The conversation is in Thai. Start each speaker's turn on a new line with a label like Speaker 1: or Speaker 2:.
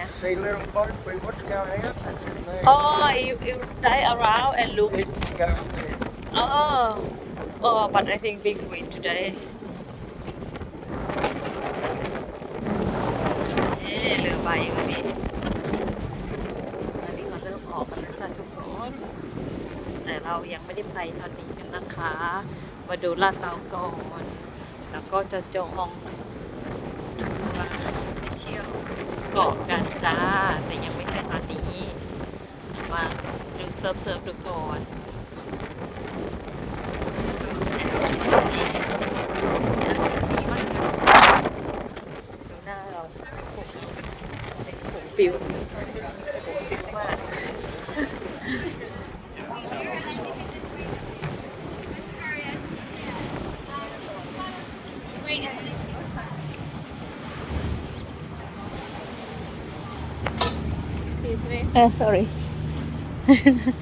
Speaker 1: นะ
Speaker 2: See little boat, we watch go out, that's in there.
Speaker 1: Oh you drive around and look
Speaker 2: It goes there.
Speaker 1: oh but I think big wind today เรือใบก็มีตอนนี้ก็เริ่มออกกันแล้วจ้ะทุกคนแต่เรายังไม่ได้ไปตอนนี้กันนะคะ มาดูลาดเราก่อนแล้วก็จะจองทัวร์ไปเที่ยวเกาะกันจ้าแต่ยังไม่ใช่ตอนนี้มาดูเซิร์ฟดูก่อนดูหน้าเราผมปิวมาก Excuse me. Sorry.